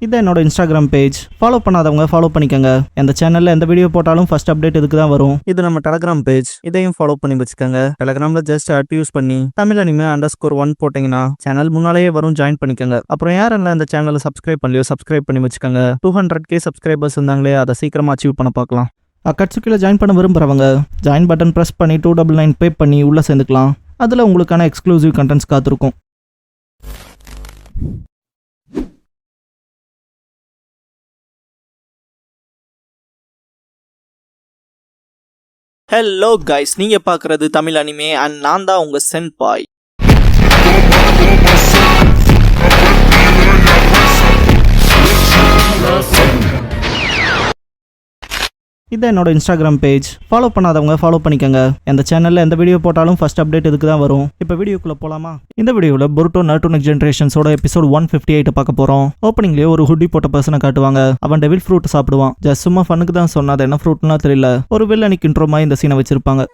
இதான் என்னோட Instagram page. Follow பண்ணாதவங்க ஃபாலோ பண்ணிக்கோங்க. இந்த சேனல்ல எந்த வீடியோ போட்டாலும் ஃபர்ஸ்ட் அப்டேட் இதுக்கு தான் வரும். இது நம்ம டெலகிராம் பேஜ், இதையும் ஃபாலோ பண்ணி வச்சுக்கோங்க. டெலகிராம்ல ஜஸ்ட் யூஸ் பண்ணி தமிழ் அனிமே _1 போட்டீங்கன்னா சேனல் முன்னாலேயே வரும், ஜாயின் பண்ணிக்கோங்க. அப்புறம் யாரெல்லாம் இந்த சேனலை சப்ஸ்கிரைப் பண்ணலையோ சப்ஸ்கிரைப் பண்ணி வச்சுக்கோங்க. 200K சப்ஸ்கிரைபர்ஸ் இருந்தாங்களே, அதை சீக்கிரமா அச்சீவ் பண்ண பார்க்கலாம். அக்கட்சுக்கில் ஜாயின் பண்ண விரும்புகிறவங்க ஜாயின் பட்டன் ப்ரெஸ் பண்ணி 299 பே பண்ணி உள்ளே சேர்ந்துக்கலாம். அதில் உங்களுக்கான எக்ஸ்க்ளூசிவ் கண்டென்ட்ஸ் காத்திருக்கும். ஹலோ கைஸ், நீங்கள் பார்க்குறது தமிழ் அனிமே அண்ட் நான் தான் உங்கள் சென்பாய். இதான் என்னோட இன்ஸ்டாகிராம் பேஜ். ஃபாலோ பண்ணாதவங்க ஃபாலோ பண்ணிக்கோங்க. இந்த சேனலில் எந்த வீடியோ போட்டாலும் ஃபர்ஸ்ட் அப்டேட் இதுக்கு தான் வரும். இப்போ வீடியோக்குள்ளே போகலாமா? இந்த வீடியோவில் பொருட்டோ நாருட்டோ நெக்ஸ்ட் ஜென்ரேஷன்ஸோட எபிசோட் 158 பார்க்க போகிறோம். ஓப்பனிங்லேயே ஒரு ஹுட்டி போட்ட பர்சனை காட்டுவாங்க. அவன் டெவில் ஃப்ரூட் சாப்பிடுவான். ஜஸ்ட் சும்மா ஃபனுக்கு தான் சொன்னா, அது என்ன ஃப்ரூட்லாம் தெரியல. ஒரு வில்லனிக்கு இன்ட்ரோ மாதிரி இந்த சீனை வச்சிருப்பாங்க.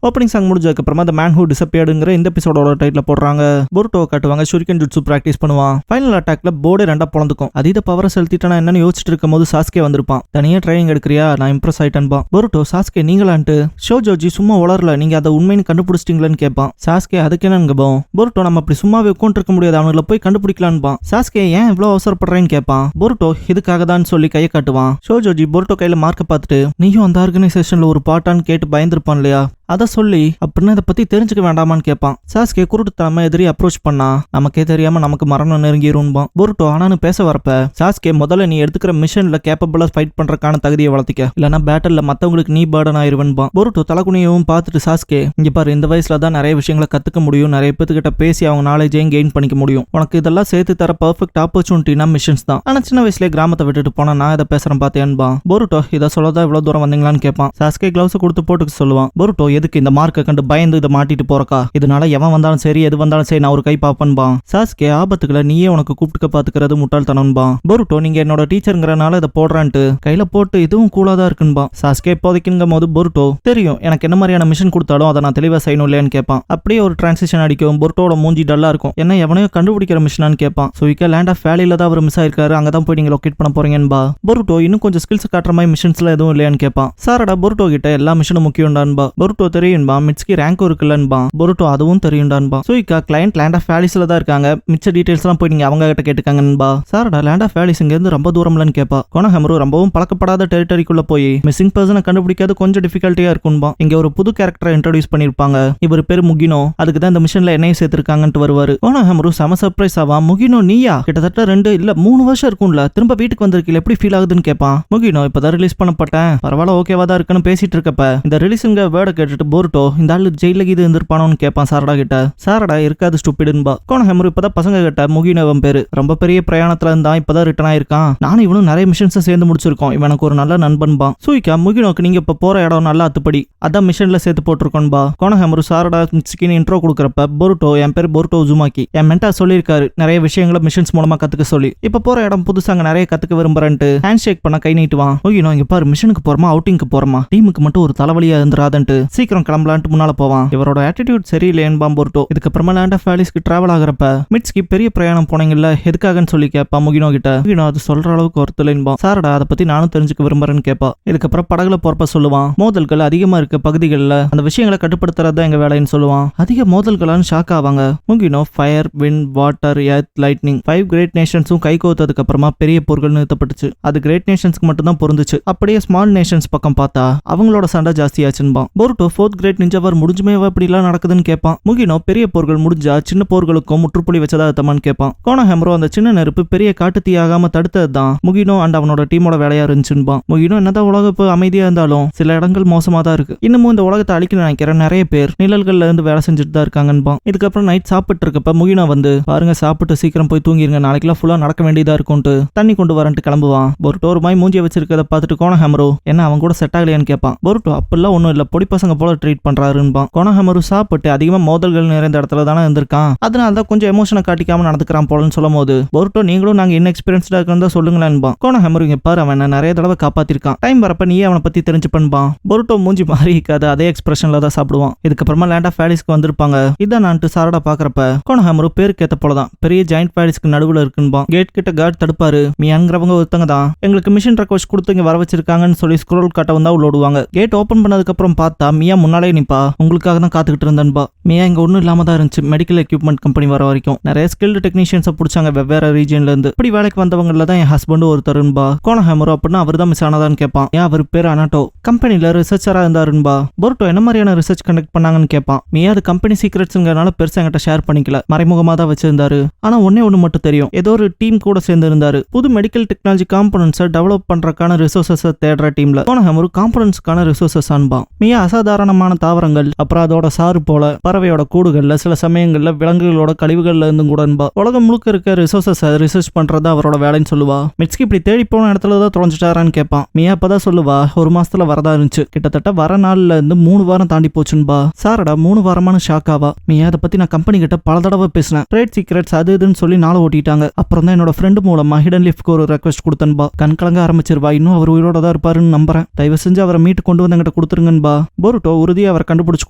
ஓப்பனிங் சாங் முடிஞ்சதுக்கப்புறமா The Man Who Disappearedங்கிற இந்த எபிசோடோட டைட்டில் போடுறாங்க. பொருட்டோவை காட்டுவாங்க. ஷூரிகன் ஜுட்சு ப்ராக்டிஸ் பண்ணுவான். ஃபைனல் அட்டாக்ல போர்டே ரெண்டா பொழந்துக்கும். அதீத பவரை செலுத்திட்டானா என்னன்னு யோசிச்சுட்டு இருக்கும் போது சாஸ்கே வந்திருப்பான். தனியா ட்ரைனிங் எடுக்கிறியா, நான் இம்ப்ரெஸ் ஆயிட்டேன்பா. பொருட்டோ, சாஸ்கே நீங்களான்ட்டு. ஷோஜோஜி சும்மா உளரல, நீங்க அதை உண்மைன்னு கண்டுபிடிச்சிட்டீங்களன்னு கேட்பான். சாஸ்கே அதுக்கு என்னங்க போ. பொருட்டோ, நம்ம அப்படி சும்மாவே உட்காந்து இருக்க முடியாது, அவனுங்களை போய் கண்டுபிடிக்கலான்பான். சாஸ்கே ஏன் இவ்வளவு அவசரப்படுறேன்னு கேட்பான். பொருட்டோ இதுக்காக தான் சொல்லி கையை காட்டுவான். ஷோஜோஜி பொருட்டோ கையில மார்க்க பார்த்துட்டு, நீயும் அந்த ஆர்கனைசேஷன்ல ஒரு பார்ட்டான்னு கேட்டு பயந்துருப்பான் இல்லையா, அதை சொல்லி அப்படின்னு அதை பத்தி தெரிஞ்சுக்க வேண்டாமான்னு கேட்பான். சாஸ்கே குருட்டுத்தனமா எதிரி அப்ரோச் பண்ணா நமக்கே தெரியாம நமக்கு மரணம் நெருங்கிரும்பான். பொருட்டோ ஆனான்னு பேச வரப்ப சாஸ்கே, முதல்ல நீ எடுத்துக்கிற மிஷன்ல கேப்பபிளா ஃபைட் பண்றதுக்கான தகுதியை வளர்த்திக்க, இல்லனா பேட்டல்ல மத்தவங்களுக்கு நீ பேர்டன் ஆயிருவன்பான். பொருட்டோ தலைகுனியவும் பார்த்துட்டு சாஸ்கே, இங்க பாரு, இந்த வயசுல தான் நிறைய விஷயங்களை கத்துக்க முடியும், நிறைய பேத்துக்கிட்ட பேசி அவங்க நாலேஜையும் கெயின் பண்ணிக்க முடியும். உனக்கு இதெல்லாம் சேர்த்து தர பர்ஃபெக்ட் ஆப்பர்ச்சுனிட்டினா மிஷன்ஸ் தான். ஆனா சின்ன வயசுல கிராமத்தை விட்டுட்டு போனா நான் இதை பேசுறேன் பார்த்தேன்பான். பொருட்டோ, இதை சொல்லதான் இவ்வளவு தூரம் வந்தீங்களான்னு கேட்பான். சாஸ்கே கிளவுஸ் கொடுத்து போட்டுக்க சொல்லுவான். பொருட்டோ, எதுக்கு இந்த மார்க்கை கண்டு பயந்து இதை மாட்டிட்டு போறக்கா, இதனால எவன் வந்தாலும் சரி எது வந்தாலும் சரி நான் ஒரு கை பாப்பன்பான். சாஸ்கே, ஆபத்துக்களை நீயே உனக்கு கூப்பிட்டுக்க பாத்துக்கிறது முட்டாள்தனம்பான். பொருட்டோ, நீங்க என்னோட டீச்சருங்கிறனால இதை போடுறான்ட்டு கையில போட்டு இதுவும் கூலாதான் இருக்குன்பான். சாஸ்கே இப்போதைக்குங்கும் போது பொருட்டோ, தெரியும் எனக்கு என்ன மாதிரியான மிஷன் கொடுத்தாலும் அதை நான் தெளிவா செய்யணும் இல்லையான்னு கேட்பான். அப்படியே ஒரு டிரான்சிஷன் அடிக்கும். பொருட்டோட மூஞ்சி டல்லா இருக்கும். என்ன எவனையோ கண்டுபிடிக்கிற மிஷனான்னு கேட்பான். சுவிக்கா லேண்ட் ஆஃப் வேலியில தான் அவர் மிஸ் ஆயிருக்காரு, அங்கதான் போய் நீங்க லொக்கேட் பண்ண போறீங்கன்பா. பொருட்டோ, இன்னும் கொஞ்சம் ஸ்கில்ஸ் காட்டுற மாதிரி மிஷன்ஸ்ல எதுவும் இல்லையான்னு கேட்பான். சாரடா பொருட்டோ கிட்ட எல்லா மிஷனும் முக்கியம்டான்பா. பொருட்டோ, தெரியும்பா, மிட்ஸ்கி ரேங்க் இருக்குல்லன்பா. பொருட்டோ, அதுவும் தெரியும்டான்பா. சுவிக்கா, கிளையண்ட் லேண்ட் ஆஃப் வேலிஸ்ல தான் இருக்காங்க, மிச்ச டீடைல்ஸ் எல்லாம் போய் நீங்க அவங்க கிட்ட கேட்டுக்காங்கன்பா. சாரடா, லேண்ட் ஆஃப் வேலிஸ் இங்க இருந்து ரொம்ப தூரம்லன்னு கேட்பா. கொனஹமரு ரொம்பவும் பழக்கப்படாத டெரிட்டரிக்குள்ள போய் மிஸ்ஸிங் பர்சனை கண்டுபிடிக்காது கொஞ்சம் டிஃபிகல்ட்டியா இருக்கும்பா. இங்க ஒரு புது கேரக்டரை இன்ட்ரோடியூஸ் பண்ணிருப்பாங்க. இவர் பேரு முகினோ, அதுக்கு தான் இந்த மிஷன்ல என்னையும் சேர்த்திருக்காங்கன்ட்டு வருவாரு. கொனஹமரு செம சர்ப்ரைஸ் ஆவா. முகினோ நீயா, கிட்டத்தட்ட 2 இல்ல 3 வருஷம் இருக்கும்ல, திரும்ப வீட்டுக்கு வந்திருக்கீங்க, எப்படி ஃபீல் ஆகுதுன்னு கேட்பான். முகினோ, இப்பதான் ரிலீஸ் பண்ணப்பட்டேன், பரவாயில்ல ஓகேவா தான் இருக்குன்னு பேசிட்டு இருக்கப்ப இந்த ரிலீஸுங்க வேர்டை கேட்டுட்டு பொருட்டோ, இந்த ஆளு ஜெயில இது இருந்திருப்பானோன்னு கேட்பான் சாரடா கிட்ட. சாரடா, இருக்காது ஸ்டூபிடுன்பா. கொனஹமரு இப்பதான் பசங்க கிட்ட முகினோவன் பேரு ரொம்ப பெரிய பிரயாணத்துல இருந்தா இப்பதான் ரிட்டர்ன் ஆயிருக்கான், நானும் இவனும் நிறைய மிஷன்ஸ் சேர்ந்து முடிச்சிருக்கோம், இவனுக்கு ஒரு நல்ல நண்பன்பா. சூயிக்கா, முகினோக்கு நீங்க இப்ப போற இடம் நல்லா அத்துப்படி, அதான் மிஷன்ல சேர்த்து போட்டிருக்கோன்பா. கொனஹமரு சாரடா மிட்ஸ்கின்னு இன்ட்ரோ கொடுக்கறப்ப பொருட்டோ, என் பேர் பொருட்டோ உசுமாக்கி, என் மென்டார் சொல்லியிருக்காரு நிறைய விஷயங்களை மிஷன்ஸ் மூலமா கத்துக்க சொல்லி, இப்ப போற இடம் புதுசாங்க நிறைய கத்துக்க விரும்புறேன்ட்டு ஹேண்ட் ஷேக் பண்ண கை நீட்டுவான். முகினோ, இங்க பாரு, மிஷனுக்கு போறமா அவுட்டிங்க்கு போறமா, டீமுக்கு மட்டும் ஒரு தலைவலியா இருந்துராதன்ட்டு சீக்கிரம் கிளம்பலான்ட்டு முன்னால போவான். இவரோட ஆட்டிடியூட் சரியில்லைன்னு பொருட்டோ. இதுக்கப்புறமா லேண்ட் ஆஃப் வேலிஸ்க்கு டிராவல் ஆகிறப்ப மிட்ஸ்கி, பெரிய பிரயாணம் போனீங்கல்ல, எதுக்காகன்னு சொல்லி கேட்பா முகினோ கிட்ட. முகினோ, அது சொல்ற அளவுக்கு ஒருத்தலைன்பா. சாரடா, அதை பத்தி நானும் தெரிஞ்சுக்க விரும்புறேன்னு கேட்பா. இதுக்கப்புறம் படகுல போறப்ப சொல்லுவான், மோதல்கள் அதிகமா இருக்க பகுதிகளில் அந்த விஷயங்களை கட்டுப்படுத்துறது எங்க வேலைன்னு சொல்லுவான். அதிக மோதல்களான்னு ஷாக் ஆவாங்க. முகினோ, fire, wind, water, earth, lightning 5 great நேஷன்ஸும் கை கோத்ததுக்கு அப்புறமா பெரிய போர்கள் நிறுத்தப்பட்டுச்சு. அது கிரேட் நேஷன்ஸ்க்கு மட்டும் தான் பொருந்துச்சு. அப்படியே ஸ்மால் நேஷன்ஸ் பக்கம் பார்த்தா அவங்களோட சண்டை ஜாஸ்தியாச்சுன்பான். பொருட்டோ, 4th கிரேட் நிஞ்சா வார் முடிஞ்சுமே இப்படிலாம் நடக்குதுன்னு கேட்பான். முகினோ, பெரிய போர்கள் முடிஞ்சா சின்ன போர்களுக்கும் முற்றுப்புள்ளி வச்சதா அர்த்தமான்னு கேட்பான். கொனஹமரு, அந்த சின்ன நெருப்பு பெரிய காட்டு தீயாகாம தடுத்தது தான் முகினோ அண்ட் அவனோட டீமோட வேலையா இருந்துச்சுன்பான். முகினோ, என்னதான் உலகம் இப்போ அமைதியா இருந்தாலும் சில இடங்கள் மோசமா தான் இருக்கு, இன்னமும் இந்த உலகத்தை அழிக்க நினைக்கிற நிறைய பேர் நிழல்கள்ல இருந்து வேலை செஞ்சுட்டு தான் இருக்காங்கன்பான். இதுக்கப்புறம் நைட் சாப்பிட்டு இருக்கப்ப முகினோ வந்து, பாருங்க சாப்பிட்டு சீக்கிரம் போய் தூங்கிருங்க, நாளைக்கெல்லாம் ஃபுல்லா நடக்க வேண்டியதா இருக்கும்ட்டு தண்ணி கொண்டு வரன்ட்டு கிளம்புவான். பொருட்டோ ஒரு மாய் மூஞ்சிய வச்சிருக்கத பார்த்துட்டு கொனஹமரு, என்ன அவன் கூட செட் ஆகலையான்னு கேட்பான். பொருட்டோ, அப்பெல்லாம் ஒன்றும் இல்லை, பொடி பசங்க போல ட்ரீட் பண்றாருன்பா. கொனஹமரு சாப்பிட்டு அதிகமா மோதல்கள் நிறைந்த இடத்துல தானே இருந்திருக்கான், அதனால தான் கொஞ்சம் எமோஷனை காட்டிக்காம நடந்துக்கிறான் போலன்னு சொல்லும் போது போருட்டோ நீங்களும் நாங்க இன்எக்ஸ்பீரியன்ஸ்டா இருக்கா சொல்லுங்களேன்பா. கொனஹமரு இங்க பாரு அவன் நிறைய தடவை காப்பாத்திருக்கான், டைம் வரப்ப நீயே அவனை பத்தி தெரிஞ்சுப்பா. போருட்டோ மூஞ்சி மாறி இருக்காது, அதே எக்ஸ்பிரஷன்ல தான் சாப்பிடுவான். இதுக்கப்புறமா லேண்ட் ஆஃப் வேலிஸ்க்கு வந்திருப்பாங்க. இதான் நான் சாரடா பாக்குறப்ப கொனஹமரு பேருக்கு ஏத்த போலதான் பெரிய ஜாயிண்ட் வேலிஸ்க்கு நடுவுல இருக்குன்பா. கேட் கிட்ட கார்டு தடுப்பாரு. மியாங்கிறவங்க ஒருத்தங்க தான் எங்களுக்கு மிஷன் ரெக்வெஸ்ட் கொடுத்து இங்க வர வச்சிருக்காங்கன்னு சொல்லி ஸ்க்ரோல் காட்ட வந்தா உள்ள விடுவாங்க. கேட் ஓபன் பண்ணதுக்கு அப்புறம் பார்த்தா மியா முன்னாலே நிப்பா. உங்களுக்காக தான் காத்துக்கிட்டு இருந்தேன்பா. மியா இங்க ஒன்னும் இல்லாம தான் இருந்துச்சு. மெடிக்கல் எக்யூப்மெண்ட் கம்பெனி வர வரைக்கும் நிறைய ஸ்கில்டு டெக்னீஷியன்ஸை பிடிச்சாங்க வெவ்வேறு ரீஜன்ல இருந்து. இப்படி வேலைக்கு வந்தவங்கல தான் என் ஹஸ்பண்ட் ஒருத்தருன்பா. கொனஹமரு அப்படின்னா அவர் தான் மிஸ் ஆனதான்னு கேட்பான். ஏன் அவர் பேர் அனாட்டோ, கம்பெனில ரிசர்ச்சரா இருந்தாருன்பா. போருட்டோ என்ன மாதிரியான ரிசர்ச் கண்டக்ட் பண்ணாங்கன்னு கேட்பான். மியா அது கம்பெனி சீக்ரெட்ஸ்ங்கறனால பெருசா என்கிட்ட ஷேர் பண்ணிக்கல, மறைமுகமா தான் வச்சிருந்தாரு. ஆனா ஒண்ணு மட்டும் தெரியும், ஏதோ ஒரு டீம் கூட சேர்ந்து இருந்தாரு. புது மெடிக்கல் டெக்னாலஜி காம்பனன்ட்ஸை டெவலப் பண்றதுக்கான ரிசோர்சஸை தேடுற டீம்ல. கொனஹமரு காம்பனன்ட்ஸ்க்கான ரிசோர்சஸ் அன்பா. மியா அசாதாரணமான தாவரங்கள், அப்புறம் அதோட சாறு போல பறவையோட கூடுகள்ல, சில சமயங்கள்ல விலங்குகளோட கழிவுகள்ல இருந்தும் கூட அன்பா. உலகம் முழுக்க இருக்க ரிசோர்சஸை ரிசர்ச் பண்றது அவரோட வேலைன்னு சொல்லுவா. மிட்ஸ்கி இப்படி தேடி போன இடத்துல தான் தொலைஞ்சிட்டாரான்னு கேட்பான். மியா அப்பதான் சொல்லுவா, ஒரு மாசத்துல வரதா இருந்துச்சு, கிட்டத்தட்ட வர நாள்ல இருந்து 3 வாரம் தாண்டி போச்சுன்பா. சாரடா 3 வாரமான ஷாக் ஆவா. மியா அதை பத்தி நான் கம்பெனி கிட்ட பல தடவை பேசினேன், ட்ரேட் சீக்ரெட்ஸ் அது இதுன்னு சொல்லி நாளை ஓட்டிட்டாங்க. அப்புறம் தான் என்னோட ஃப்ரெண்டு மூலமா ஹிடன் லிஃப்ட்க்கு ஒரு ரெக்வெஸ்ட் கொடுத்தன்பா. கண் கலங்க ஆரம்பிச்சிருவா. இன்னும் அவர் உயிரோட தான் இருப்பாருன்னு நம்புறேன், தயவு செஞ்சு அவரை மீட்டு கொண்டு வந்து என்கிட்ட கொடுத்துருங்கன்பா. போருட்டோ உறுதியா அவரை கண்டுபிடிச்சு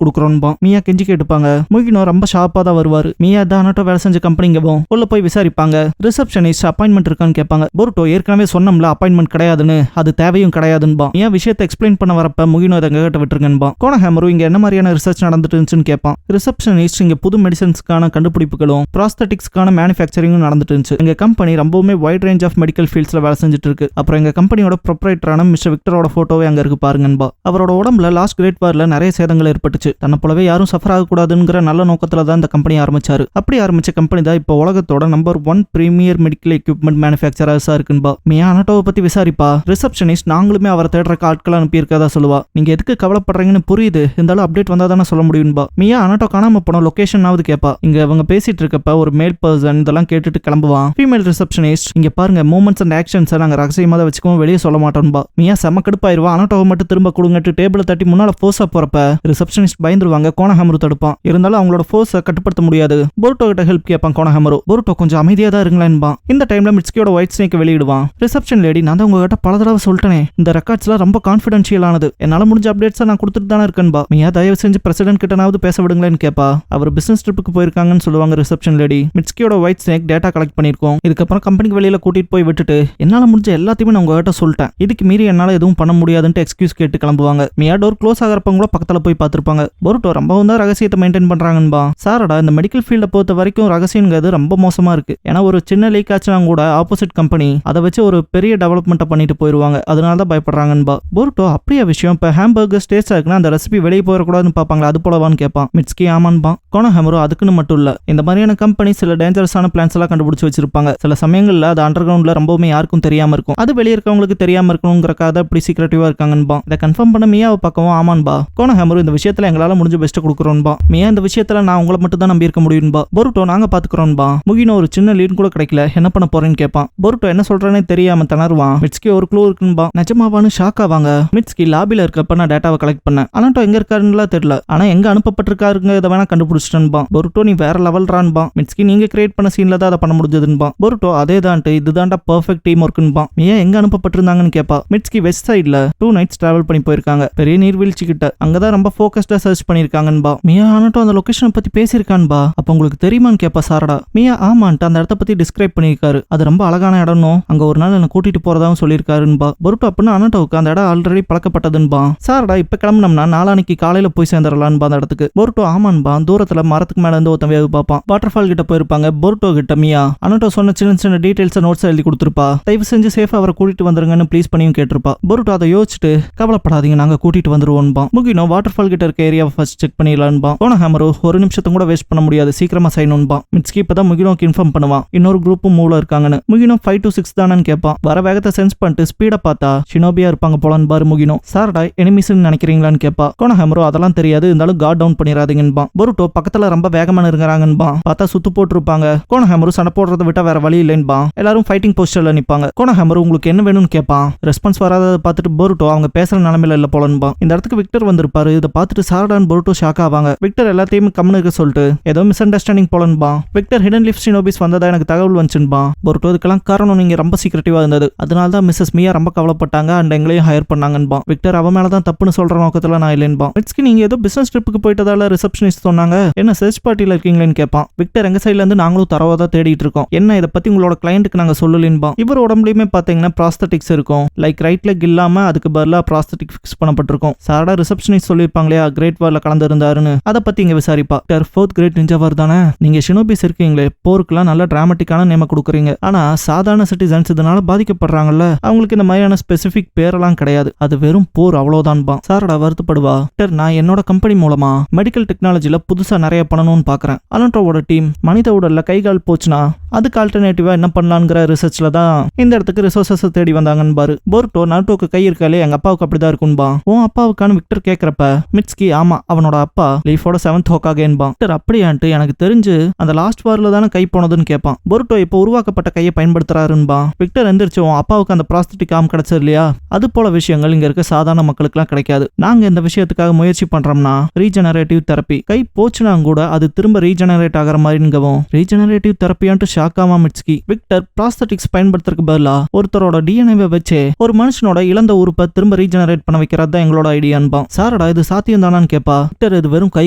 கொடுக்குறோன்பா. மியா கெஞ்சி கேட்டுப்பாங்க. முகினோ ரொம்ப ஷாப்பா தான் வருவாரு. மியா தான் அனாட்டோ வேலை செஞ்ச கம்பெனிங்க உள்ள போய் விசாரிப்பாங்க. ரிசப்ஷனிஸ்ட் அப்பாயின்மெண்ட் இருக்கான்னு கேட்பாங்க. போருட்டோ ஏற்கனவே சொன்னோம்ல அப்பாயின்மெண்ட் கிடையாதுன்னு, அது தேவையும் கிடையாதுன்பா. மியா விஷயத்தை எக்ஸ்பிளைன் பண்ண வரப்ப முகினோ இதை எங்ககிட்ட விட்டுருங்கன்பா. கொனஹமரு இங்க என்ன மாதிரியான ரிசர்ச் நடந்துட்டு இருந்துச்சுன்னு கேட்பான். ரிசப்ஷனிஸ்ட் இங்க புது மெடிசன்ஸ்க்கான கண்டுபிடிப்புகளும் ப்ராஸ்தட்டிக்ஸ்க்கான மேனுஃபேக்சரிங்கும் நடந்துட்டு இருந்துச்சு. எங்க கம்பெனி ரொம்பவுமே வைட் ரேஞ்ச் ஆஃப் மெடிக்கல் ஃபீல்ட்ஸ்ல வேலை செஞ்சுட்டு இருக்கு. அப்புறம் எங்க கம்பெனியோட ப்ரொப்ரைட்டரான மிஸ்டர் விக்டரோட போட்டோவே அங்க இருக்கு பாருங்கன்பா. அவரோட உடம்புல லாஸ்ட் கிரேட் வார்ல நிறைய சேதங்கள் ஏற்பட்டுச்சு. தன்னை போலவே யாரும் சஃபர் ஆகக்கூடாதுங்கிற நல்ல நோக்கத்துல தான் இந்த கம்பெனி ஆரம்பிச்சாரு. அப்படி ஆரம்பிச்ச கம்பெனி தான் இப்போ உலகத்தோட நம்பர் 1 பிரீமியர் மெடிக்கல் எக்யூப்மெண்ட் மேனுஃபேக்சரர்ஸா இருக்குன்பா. மியா அனாட்டோவை பத்தி விசாரிப்பா. ரிசப்ஷனிஸ்ட் நாங்களுமே அவரை தேடுற ஆட்களை அனுப்பி இருக்கதா சொல்லுவா. நீங்க எதுக்கு கவலைப்படுறீங்கன்னு புரியுது, இருந்தாலும் அப்டேட் வந்தா தானே சொல்ல முடியும்பா. மியா அனாட்டோ காணாம போன லொகேஷனாவது கேட்பா. இங்க அவங்க பேசிட்டு இருக்கப்ப ஒரு மேல் பர்சன் இதெல்லாம் கேட்டுட்டு கிளம்புவான். ஃபீமேல் ரிசப்ஷனிஸ்ட் இங்க பாருங்க, மூமெண்ட்ஸ் அண்ட் ஆக்ஷன்ஸை நாங்க ரகசியமா தான் வச்சுக்கோம், வெளியே சொல்ல மாட்டோம்பா. மியா செம்ம கடுப்பாயிருவா. அனாட்டோவை மட்டும் திரும்ப கொடுங்கட்டு டேபிள தட்டி முன்னால ஃபோர்ஸா போறப்ப ரிசப்ஷனிஸ்ட் பயந்துருவாங்க. கொனஹமரு தடுப்பான். இருந்தாலும் அவங்களோட ஃபோர்ஸை கட்டுப்படுத்த முடியாது. போருட்டோ கிட்ட ஹெல்ப் கேட்பான் கொனஹமரு. போருட்டோ கொஞ்சம் அமைதியா தான் இருங்களேன்பா. இந்த டைம்ல மிட்ஸ்கியோட ஒயிட் ஸ்னேக் வெளியிடுவான். ரிசப்ஷன் லேடி, நான் தான் உங்ககிட்ட பல தடவை சொல்லிட்டேனே, இந்த ரெக்கார்ட்ஸ்லாம் ரொம்ப கான்ஃபிடென்ஷியல் ஆனது, என்னால முடிஞ்ச அப்டேட்ஸை நான் கொடுத்துட்டு தானே இருக்கேன்பா. மியா தயவு செஞ்சு பிரசிடென்ட் கிட்டனாவது பேச விடுங்களேன்னு கேட்பா. அவர் பிசினஸ் ட்ரிப்புக்கு போயிருக்காங்கன்னு சொல்லுவாங்க ரிசப்ஷன் லேடி. மிட்ஸ்கியோட ஒயிட் ஸ்னேக் டேட்டா கலெக்ட் பண்ணிருக்கோம். இதுக்கப்புறம் கம்பெனிக்கு வெளியில கூட்டிட்டு போய் விட்டுட்டு என்னால முடிஞ்ச எல்லாத்தையுமே நான் உங்ககிட்ட சொல்லிட்டேன், இதுக்கு மீறி என்னால எதுவும் பண்ண முடியாதுன்னு எக்ஸ்கியூஸ் கேட்டு கிளம்புவாங்க. மியா டோர் க்ளோஸ் ஆகிறப்ப கூட பக்கத்துல போய் பார்த்திருப்பாங்க. போருட்டோ ரொம்பவும் தான் ரகசியத்தை மெயின்டைன் பண்றாங்கன்பா. சாரடா இந்த மெடிக்கல் ஃபீல்ட பொறுத்த வரைக்கும் ரகசியங்கிறது ரொம்ப மோசமா இருக்கு. ஏன்னா ஒரு சின்ன லீக் ஆச்சுனா கூட ஆப்போசிட் கம்பெனி அதை வச்சு ஒரு பெரிய டெவலப்மெண்ட்டை பண்ணிட்டு போயிருவாங்க, அதனால தான் பயப்படுறாங்கன்பா. போருட்டோ அப்படியே விஷயம், இப்போ ஹாம்பர்கர் டேஸ்டா இருக்குன்னா அந்த ரெசிபி வெளியே போயிடக்கூடாதுன்னு பார்ப்பாங்களா, அது போலவான்னு கேட்பான். மிட்ஸ்கி ஆமான்பா. கொனஹமரு அதுக்குன்னு மட்டும் இல்ல, இந்த மாதிரியான கம்பெனி சில டேஞ்சரஸான பிளான்ஸ் எல்லாம் கண்டுபிடிச்சு வச்சிருப்பாங்க. சில சமயங்கள்ல அது அண்டர் கிரவுண்ட்ல ரொம்பவுமே யாருக்கும் தெரியாம இருக்கும், அது வெளியே இருக்கவங்களுக்கு தெரியாம இருக்கணுங்கிறக்காக இப்படி சீக்ரெட்டிவா இருக்காங்கன்பா. இதை கன்ஃபார்ம் பண்ண மியாவை பக்கமும் ஆமான்பா. கொனஹமரு இந்த விஷயத்துல எங்களால முடிஞ்ச பெஸ்ட் கொடுக்குறோன்பா. மியா இந்த விஷயத்துல நான் உங்களை மட்டும் தான் நம்பி இருக்க முடியும்பா. போருட்டோ நாங்க பாத்துக்கிறோன்பா. முகினோ ஒரு சின்ன லீட் கூட கிடைக்கல, என்ன பண்ண போறேன்னு கேட்பான். போருட்டோ என்ன சொல்றேன்னு தெரியாம திணறுவான். மிட்ஸ்கி ஒரு க்ளூ இருக்குன்பா. நிஜமாவான்னு ஷாக் ஆவாங்க. மிட்ஸ்கி லாபில இருக்கப்ப நான் டேட்டாவை கலெக்ட் பண்ணேன், அனாட்டோ எங்க இருக்காருன்னு தெரியல, ஆனா எங்க அனுப்பப்பட்டிருக்காருங்க இதை வேணா கண்டுபிடிச்சிட்டேன்பா. போருட்டோ நீ வேற லெவல்றான்பா. மிட்ஸ்கி நீங்க கிரியேட் பண்ண சீன்ல தான் அதை பண்ண முடிஞ்சதுன்பா. போருட்டோ அதே தான்ட்டு இதுதான்டா பெர்ஃபெக்ட் டீம் ஒர்க்குன்பா. மியா எங்க அனுப்பப்பட்டிருந்தாங்கன்னு கேட்பா. மிட்ஸ்கி வெஸ்ட் சைட்ல 2 நைட்ஸ் டிராவல் பண்ணி போயிருக்காங்க, பெரிய நீர்வீழ்ச்சி கிட்ட, அங்கதான் ரொம்ப ஃபோக்கஸ்டா சர்ச் பண்ணிருக்காங்கன்பா. மியா அனாட்டோ அந்த லொகேஷனை பத்தி பேசியிருக்கான்பா. அப்ப உங்களுக்கு தெரியுமான்னு கேட்பா சாரடா. மியா ஆமான்ட்டு அந்த இடத்த பத்தி டிஸ்கிரைப் பண்ணிருக்காரு, அது ரொம்ப அழகான இடம்னும் அங்க ஒரு நாள் என்ன கூட்டிட்டு போறதாவும் சொல்லியிருக்காருன்பா. போருட்டோ அப்படின்னு அனாட்டோவுக்கு அந்த இடம் ஆல்ரெடி பழக்கப்பட்டதுன்பா. சாரடா இப்ப கிளம்பினோம்னா நாளானிக்கு காலையில போய் சேர்ந்துடலான்பா அந்த இடத்துக்கு. போருட்டோ ஆமான்பா. தூரத்துல மரத்துக்கு மேல இருந்து ஒருத்தன் வேவு பார்ப்பான். வாட்டர்ஃபால் கிட்ட போயிருப்பாங்க. போருட்டோ கிட்ட மியா அனாட்டோ சொன்ன சின்ன சின்ன டீடைல்ஸ் நோட்ஸ் எழுதி கொடுத்துருப்பா. தயவு செஞ்சு சேஃபா அவரை கூட்டிட்டு வந்துருங்கன்னு ப்ளீஸ் பண்ணியும் கேட்டிருப்பா. போருட்டோ அதை யோசிச்சுட்டு கவலைப்படாதீங்க நாங்க கூட்டிட்டு வந்துருவோன்பா. முகினோ வாட்டர்ஃபால் கிட்ட இருக்க ஏரியாவை ஃபர்ஸ்ட் செக் பண்ணிடலான்பா. கோனஹாமரு ஒரு நிமிஷத்தை கூட வேஸ்ட் பண்ண முடியாது, சீக்கிரமா செய்யணும்பா. மிட்ஸ்கி இப்பதான் முகினோக்கு இன்ஃபார்ம் பண்ணுவான் இன்னொரு குரூப்பும் மூல இருக்காங்கன்னு. முகினோ 5 to 6 தானு கேட்பான். வர வேகத்தை சென்ஸ் பண்ணிட்டு ஸ்பீட பார்த்தா ஷினோபியா இருப்பாங்க போலான்னு பாரு முகினோ. சாரடா எனிமிஸ் நினைக்கிறீங்களான்னு கேட்பா. கோனஹாமரு அதெல்லாம் தெரியாது, இருந்தாலும் காட் டவுன் பண்ணிடாதீங்கன்பா. போருட்டோ பக்கத்துல ரொம்ப வேகமா நெருங்குறாங்கன்பா. பார்த்தா சுத்து போட்டுருப்பாங்க. கோனஹாமரு சண்டை போடுறத விட்டா வேற வழி இல்லைன்பா. எல்லாரும் ஃபைட்டிங் போஸ்டர்ல நிப்பாங்க. கோனஹாமரு உங்களுக்கு என்ன வேணும்னு கேட்பான். ரெஸ்பான்ஸ் வராததை பார்த்துட்டு போருட்டோ அவங்க பேசுற நிலைமையில இல்ல போலன்பா. இந்த இடத்துக்கு விக்டர் வந்திருப்பாரு. இதை பார்த்துட்டு சாரடான் போருட்டோ ஷாக் ஆவாங்க. விக்டர் எல்லாத்தையும் கம்னு இருக்க சொல்லிட்டு ஏதோ மிஸ் அண்டர்ஸ்டாண்டிங் போலன்பா. விக்டர் ஹிடன் லிஃப்ட் ஷினோபிஸ் வந்ததா எனக்கு தகவல் வந்துச்சுன்பா. போருட்டோ இதுக்கெல்லாம் காரணம் நீங்க ரொம்ப சீக்கிரட்டிவா இருந்தது, அதனால தான் மிஸ்ஸஸ் மியா ரொம்ப கவலைப்பட்டாங்க அண்ட் எங்களையும் ஹையர் பண்ணாங்கன்பா. விக்டர் அவன் மேலதான் தப்புன்னு சொல்ற நோக்கத்துல நான் இல்லைன்பா. மிட்ஸ்கி நீங்க ஏதோ பிசினஸ் ட்ரிப்புக்கு போயிட்டதால ரிசப்ஷனிஸ்ட் சொன்னாங்க, என்ன சர்ச் பார்ட்டில இருக்கீங்களேன்னு கேட்பான். விக்டர் எங்க சைட்ல இருந்து நாங்களும் தரவாதான் தேடிட்டு இருக்கோம், என்ன இதை பத்தி உங்களோட கிளையண்ட்டுக்கு நாங்க சொல்லலின்பா. இவர் உடம்புலயுமே பாத்தீங்கன்னா ப்ராஸ்தட்டிக்ஸ் இருக்கும், லைக் ரைட் லெக் இல்லாம அதுக்கு பதிலா ப்ராஸ்தட்டிக் ஃபிக்ஸ் பண்ணப்பட்டிருக்கும். சாரடா ரிசப்ஷனிஸ்ட் சொல்லிருப்பாங்க இல்லையா கிரேட் வார்ல கலந்து இருந்தாருன்னு, அதை பத்தி இங்க விசாரிப்பா. 4th கிரேட் நிஞ்சா வார் தானே, நீங்க ஷினோபிஸ் இருக்கீங்களே, போருக்குலாம் நல்ல டிராமட்டிக்கான நேம கொடுக்குறீங்க, ஆனா சாதாரண சிட்டிசன்ஸ் இதனால பாதிக்கப்படுறாங்கல்ல, அவங்களுக்கு இந்த மாதிரியான ஸ்பெசிபிக் பேரெல்லாம் கிடையாது, அது வெறும் போர் அவ்வளவுதான்பா. சாரடா வருத்தப்படுவா. நான் என்னோட கம்பெனி மூலமா மெடிக்கல் டெக்னாலஜில புதுசா நிறைய பண்ணணும்னு பாக்குறேன். அலன்ட்ரோவோட டீம் மனித உடல்ல கைகால் போச்சுன்னா அதுக்கு ஆல்டர்னேட்டிவா என்ன பண்ணலாங்கிற ரிசர்ச்ல தான் இந்த இடத்துக்கு ரிசோர்சஸ் தேடி வந்தாங்கன்னு பாரு. போருட்டோ நாட்டோக்கு கை இருக்காலே எங்க அப்பாவுக்கு அப்படிதான் இருக்குன்பா. உன் அப்பாவுக்கான விக்டர் கேக்குறப்ப மிட்ஸ்கி ஆமா அவனோட அப்பா லீஃபோட 7th ஹோக்காகேன்பா. விக்டர் அப்படியான்ட்டு எனக்கு தெரிஞ்சு அந்த லாஸ்ட் வார்ல தானே கை போனதுன்னு கேட்பான். போருட்டோ இப்போ உருவாக்கப்பட்ட கையை பயன்படுத்துறாருன்பா. விக்டர் எந்திரிச்சு உன் அப்பாவுக்கு அந்த ப்ராஸ்தட்டிக் ஆம் கிடைச்சது இல்லையா, அது போல விஷயங்கள் இங்க இருக்க சாதாரண மக்களுக்குலாம் கிடைக்காது. நாங்க இந்த விஷயத்துக்காக முயற்சி பண்றோம்னா ரீஜெனரேட்டிவ் தெரப்பி. கை போச்சுனா கூட அது திரும்ப ரீஜெனரேட் ஆகிற மாதிரிங்கவும் ரீஜெனரேட்டிவ் தெரப்பியான்ட்டு ஷாக்காமா மிட்ஸ்கி. விக்டர் ப்ராஸ்தட்டிக்ஸ் பயன்படுத்துறதுக்கு பதிலா ஒருத்தரோட டிஎன்ஏவை வச்சு ஒரு மனுஷனோட இழந்த உறுப்பை திரும்ப ரீஜெனரேட் பண்ண வைக்கிறது தான் எங்களோட ஐடியான்பா. சாரடா இது சாத்தியம் தானான்னு கேட்பா. விக்டர் இது வெறும் கை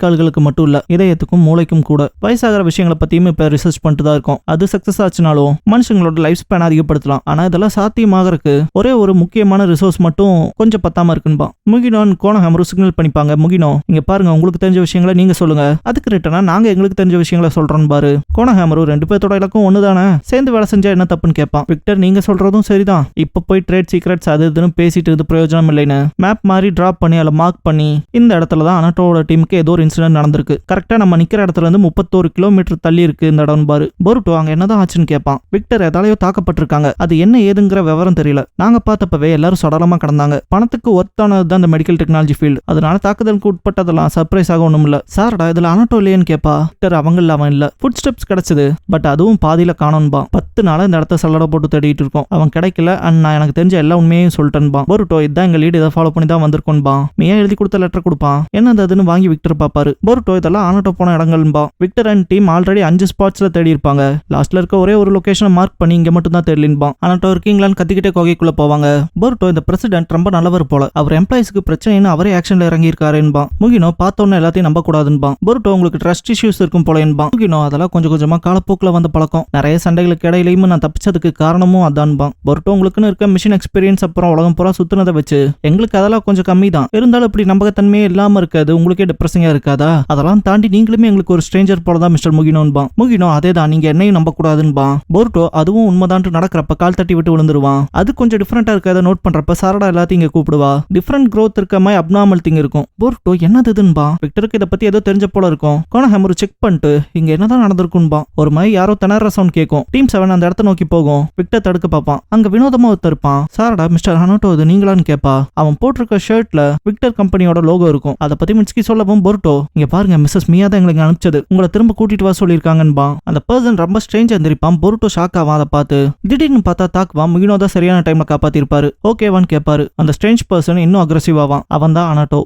கால்களுக்கு மட்டும் இல்ல, இதயத்துக்கும் மூளைக்கும் கூட. வயசாகிற விஷயங்களை பத்தியும் இப்ப ரிசர்ச் பண்ணிட்டு தான் இருக்கும். அது சக்சஸ் ஆச்சுனாலும் மனுஷங்களோட லைஃப் ஸ்பேன் அதிகப்படுத்தலாம், ஆனா இதெல்லாம் சாத்தியமாகறதுக்கு ஒரே ஒரு முக்கியமான ரிசோர்ஸ் மட்டும் கொஞ்சம் பத்தாம இருக்குன்பா. முகினோன் கோனஹாமரு சிக்னல் பண்ணிப்பாங்க. முகினோ இங்க பாருங்க, உங்களுக்கு தெரிஞ்ச விஷயங்களை நீங்க சொல்லுங்க, அதுக்கு ரிட்டனா நாங்க எங்களுக்கு தெரிஞ்ச விஷயங்களை சொல்றோம் பாரு. கோனஹாமரு ரெண்டு பேர்த்தோட இலக்கும் ஒண்ணுதானே, சேர்ந்து வேலை செஞ்சா என்ன தப்புன்னு கேட்பான். விக்டர் நீங்க சொல்றதும் சரிதான், இப்ப போய் ட்ரேட் சீக்ரெட்ஸ் அது இதுன்னு பேசிட்டு இது பிரயோஜனம் இல்லைன்னு மேப் மாதிரி டிராப் பண்ணி அதில் மார்க் பண்ணி இந்த இடத்துல தான் அனட்டோட டீமுக்கு ஏதோ ஒரு இன்சிடென்ட் நடந்திருக்கு. கரெக்டா நம்ம நிக்கிற இடத்துல இருந்து 31 கிலோமீட்டர் தள்ளி இருக்கு இந்த இடம் பாரு. போருட்டோ அங்க என்னதான் ஆச்சுன்னு கேட்பான். விக்டர் எதாலையோ தாக்கப்பட்டிருக்காங்க, அது என்ன ஏதுங்கிற விவரம் தெரியல, நாங்க பார்த்தப்பவே எல்லாரும் சடலமா கிடந்தாங்க. பணத்துக்கு ஒர்த்தானது தான் இந்த மெடிக்கல் டெக்னாலஜி ஃபீல்டு, அதனால தாக்குதலுக்கு உட்பட்டதெல்லாம் சர்ப்ரைஸ் ஆக ஒண்ணும் இல்ல. சாரடா இதுல அனட்டோ இல்லையன்னு கேட்பா. விக்டர் அவங்கள அவன் இல்ல, ஃபுட் ஸ்டெப்ஸ் கிடைச்சது, பட் அதுவும் பாதியில காணோன்பா. 10 நாளா இந்த இடத்த சல்லடை போட்டு தேடிட்டு இருக்கோம், அவன் கிடைக்கல அண்ட் நான் எனக்கு தெரிஞ்ச எல்லா உண்மையும் சொல்லிட்டேன்பா. போருட்டோ இதான் எங்க லீட், இதை ஃபாலோ பண்ணி தான் வந்திருக்கோன்பா. மியா எழுதி கொடுத்த லெட்டர் கொடுப்பான். என்னது அதுன்னு வாங்கி விக்டர் பாப்பாரு. போருட்டோ இதெல்லாம் ஆனட்டோ போன இடங்கள்பா. விக்டர் அண்ட் டீம் ஆல்ரெடி 5 ஸ்பாட்ஸ்ல தேடி இருப்பாங்க. லாஸ்ட்ல இருக்க ஒரே ஒரு லொகேஷனை மார்க் பண்ணி இங்க மட்டும் தான் தெரியலின்பா. ஆனட்டோ இருக்கீங்களான்னு கத்திக்கிட்டே கோகைக்குள்ள போவாங்க. போருட்டோ இந்த பிரசிடென்ட் ரொம்ப நல்லவர் போல, அவர் எம்ப்ளாயிஸ்க்கு பிரச்சனைன்னு அவரே ஆக்ஷன்ல இறங்கி இருக்காருன்பா. முகினோ பார்த்தோன்னு எல்லாத்தையும் நம்ப கூடாதுன்பா. போருட்டோ உங்களுக்கு ட்ரஸ்ட் இஷ்யூஸ் இருக்கும் போலன்பா. முகினோ அதெல்லாம் கொஞ்சம் கொஞ்சமா காலப்போக்கில் வந்த பழக்கம், நிறைய சண்டைகளுக்கு இடையிலையும் நான் தப்பிச்சதுக்கு காரணமும் அதான்பா. போருட்டோ உங்களுக்குன்னு இருக்க மிஷின் எக்ஸ்பீரியன்ஸ் அப்புறம் உலகம் பூரா சுத்தினதை வச்சு எங்களுக்கு அதெல்லாம் கொஞ்சம் கம்மி தான், இருந்தாலும் இப்படி நம்பகத்தன்மையே இல்லாம இருக்காது, உங்களுக்கே டிப்ரெசிங்கா இருக்காதா, அதெல்லாம் தாண்டி நீங்களுமே எங்களுக்கு ஒரு ஸ்ட்ரேஞ்சர் போல தான் மிஸ்டர் முகினோன்பா. முகினோ அதே தான், நீங்க என்னையும் நம்ப கூடாதுன்பா. போருட்டோ அதுவும் உண்மைதான்ட்டு நடக்கிறப்ப கால் தட்டி விட்டு விழுந்துருவான். அது கொஞ்சம் டிஃபரெண்டா இருக்காத நோட் பண்றப்ப சாரடா எல்லாத்தையும் இங்க கூப்பிடுவா. டிஃபரெண்ட் growth இருக்க மாதிரி அப்நார்மல் திங் இருக்கும். போருட்டோ என்னதுன்பா. விக்டருக்கு இதை பத்தி ஏதோ தெரிஞ்ச போல இருக்கும். கோனஹாமரு செக் பண்ணிட்டு இங்க என்னதான் நடந்திருக்குன்பா. ஒரு மாதிரி யாரோ திணற சவுண்ட் கேட்கும். டீம் 7 அந்த இடத்த நோக்கி போகும். விக்டர் தடுக்க பார்ப்பான். அங்க வினோதமா ஒருத்தர் இருப்பான். சாரடா மிஸ்டர் ஹனோட்டோ இது நீங்களான்னு கேட்பா. அவன் போட்டிருக்க ஷர்ட்ல விக்டர் கம்பெனியோட லோகோ இருக்கும். அதை பத்தி மிட்ஸ்கி சொல்லவும் போருட்டோ இங்க பாருங்க மிஸ்ஸஸ் மியா தான் எங்களுக்கு அனுப்பிச்சது, உங்களை திரும்ப கூட்டிட்டு வர சொல்லியிருக்காங்கன்பா. அந்த பர்சன் ரொம்ப ஸ்ட்ரேஞ்சா இருந்திருப்பான். போருட்டோ ஷாக் ஆவான் அதை பார்த்து. திடீர்னு பார்த்தா தாக்குவான். முகினோ தான் சரியான டைம்ல காப்பாத்திருப்பாரு. ஓகேவான்னு கேட்பாரு. அந்த ஸ்ட்ரேஞ்ச் பர்சன் இன்னும் அக்ரெசிவ் ஆவான். அவன் தான் அனட்டோ.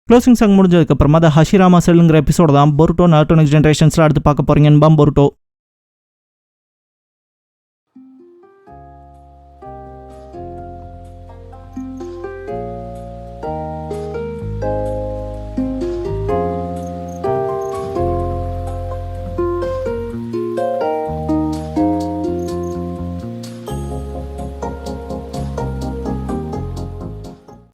க்ளோசிங் சாங் முடிஞ்சதுக்கு அப்புறமா ஹஷிராமா செல்லுங்கிற எபிசோட தான் போருட்டோ நாருட்டோ நெக்ஸ்ட் ஜெனரேஷன்ஸ்ல அடுத்து பார்க்க போறீங்கன்னு போருட்டோ.